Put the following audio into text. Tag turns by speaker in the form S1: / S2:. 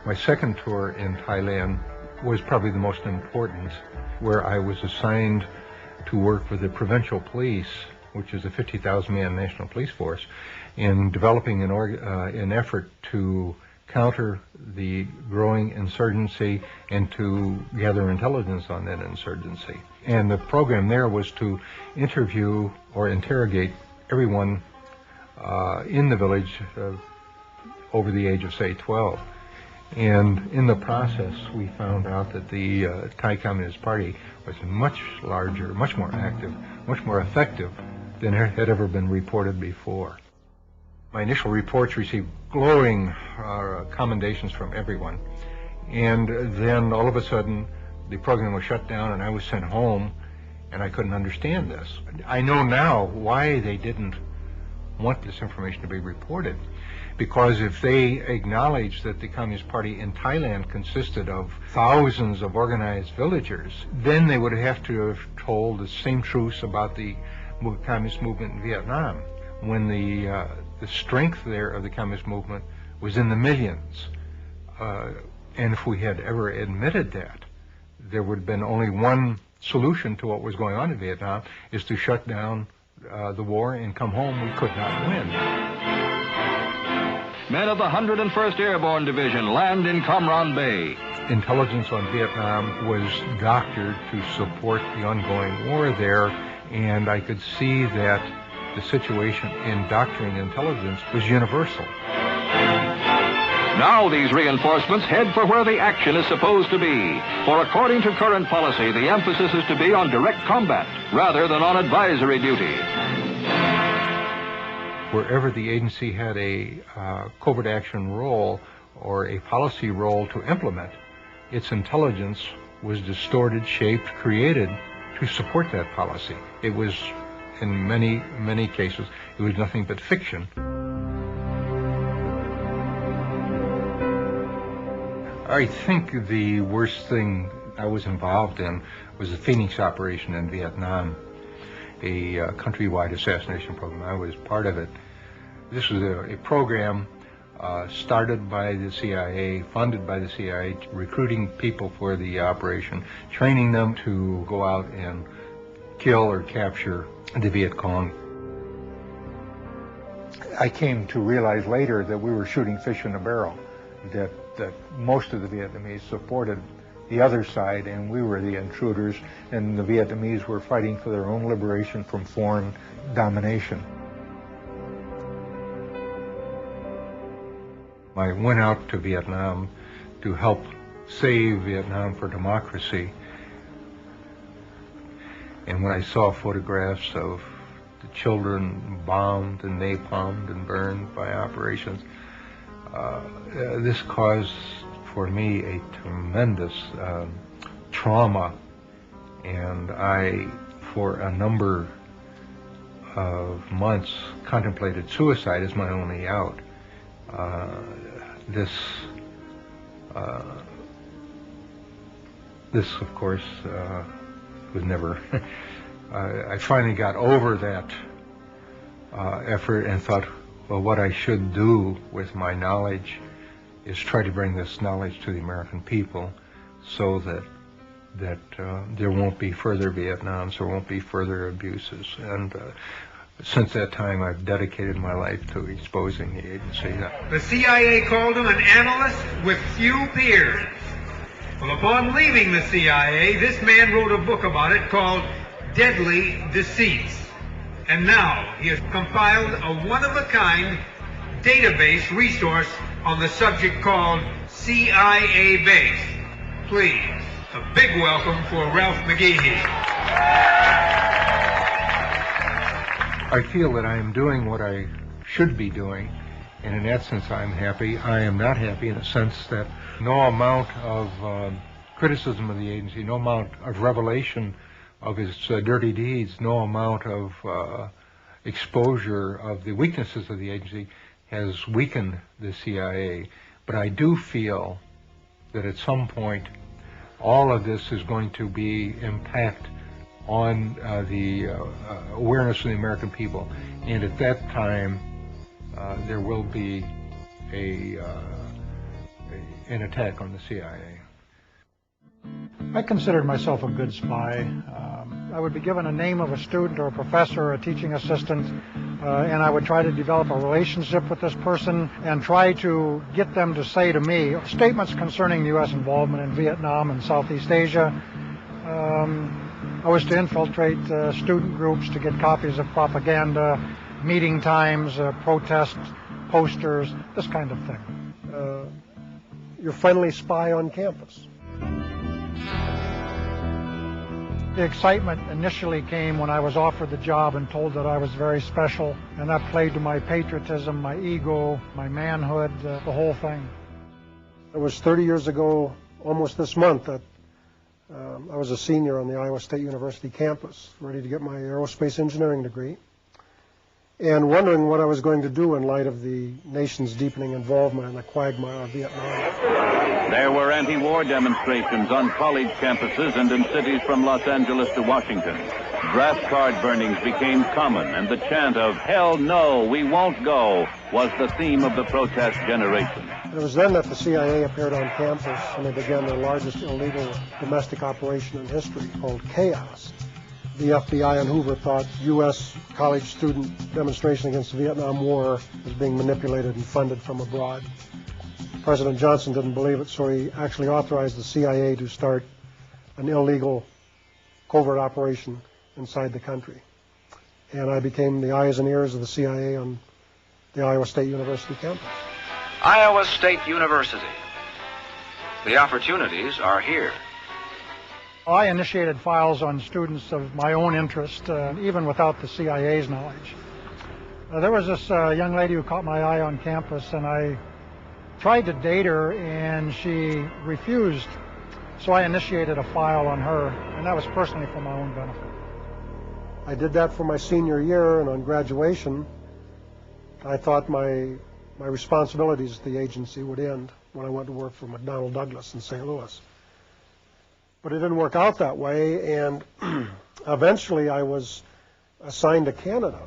S1: My second tour in Thailand was probably the most important, where I was assigned to work with the provincial police, which is a 50,000-man national police force, in developing an effort to counter the growing insurgency and to gather intelligence on that insurgency. And the program there was to interview or interrogate everyone in the village over the age of, say, 12. And in the process, we found out that the Thai Communist Party was much larger, much more active, much more effective than had ever been reported before. My initial reports received glowing commendations from everyone. And then all of a sudden, the program was shut down and I was sent home, and I couldn't understand this. I know now why they didn't want this information to be reported. Because if they acknowledged that the Communist Party in Thailand consisted of thousands of organized villagers, then they would have to have told the same truths about the communist movement in Vietnam, when the strength there of the communist movement was in the millions. And if we had ever admitted that, there would have been only one solution to what was going on in Vietnam, is to shut down the war and come home. We could not win.
S2: Men of the 101st Airborne Division land in Cam Ranh Bay.
S1: Intelligence on Vietnam was doctored to support the ongoing war there, and I could see that the situation in doctoring intelligence was universal.
S2: Now these reinforcements head for where the action is supposed to be. For according to current policy, the emphasis is to be on direct combat rather than on advisory duty.
S1: Wherever the agency had a covert action role or a policy role to implement, its intelligence was distorted, shaped, created to support that policy. It was, in many, many cases, it was nothing but fiction. I think the worst thing I was involved in was the Phoenix operation in Vietnam, a countrywide assassination program. I was part of it. This was a program started by the CIA, funded by the CIA, recruiting people for the operation, training them to go out and kill or capture the Viet Cong. I came to realize later that we were shooting fish in a barrel, that most of the Vietnamese supported the other side, and we were the intruders, and the Vietnamese were fighting for their own liberation from foreign domination. I went out to Vietnam to help save Vietnam for democracy, and when I saw photographs of the children bombed and napalmed and burned by operations, this caused for me a tremendous trauma, and I, for a number of months, contemplated suicide as my only out. This, of course, was never. I finally got over that effort and thought, well, what I should do with my knowledge is try to bring this knowledge to the American people, so that there won't be further Vietnams, there won't be further abuses. And since that time, I've dedicated my life to exposing the agency.
S3: The CIA called him an analyst with few peers. Well, upon leaving the CIA, this man wrote a book about it called Deadly Deceits. And now he has compiled a one-of-a-kind database resource on the subject called CIA Base. Please, a big welcome for Ralph McGehee.
S1: I feel that I am doing what I should be doing, and in that sense I'm happy. I am not happy in the sense that no amount of criticism of the agency, no amount of revelation of its dirty deeds, no amount of exposure of the weaknesses of the agency has weakened the CIA. But I do feel that at some point all of this is going to be impact on the awareness of the American people, and at that time there will be an attack on the CIA.
S4: I considered myself a good spy. I would be given a name of a student or a professor or a teaching assistant, and I would try to develop a relationship with this person and try to get them to say to me statements concerning the U.S. involvement in Vietnam and Southeast Asia. I was to infiltrate student groups to get copies of propaganda, meeting times, protest posters, this kind of thing.
S5: Your friendly spy on campus.
S4: The excitement initially came when I was offered the job and told that I was very special, and that played to my patriotism, my ego, my manhood, the whole thing.
S5: It was 30 years ago, almost this month, that I was a senior on the Iowa State University campus, ready to get my aerospace engineering degree, and wondering what I was going to do in light of the nation's deepening involvement in the quagmire of Vietnam.
S6: There were anti-war demonstrations on college campuses and in cities from Los Angeles to Washington. Draft card burnings became common, and the chant of "Hell no, we won't go" was the theme of the protest generation.
S5: It was then that the CIA appeared on campus, and they began their largest illegal domestic operation in history, called Chaos. The FBI and Hoover thought U.S. college student demonstration against the Vietnam War was being manipulated and funded from abroad. President Johnson didn't believe it, so he actually authorized the CIA to start an illegal covert operation inside the country. And I became the eyes and ears of the CIA on the Iowa State University campus.
S7: Iowa State University. The opportunities are here.
S4: I initiated files on students of my own interest, even without the CIA's knowledge. There was this young lady who caught my eye on campus, and I tried to date her, and she refused. So I initiated a file on her, and that was personally for my own benefit.
S5: I did that for my senior year, and on graduation, I thought my responsibilities at the agency would end when I went to work for McDonnell Douglas in St. Louis. But it didn't work out that way, and eventually I was assigned to Canada.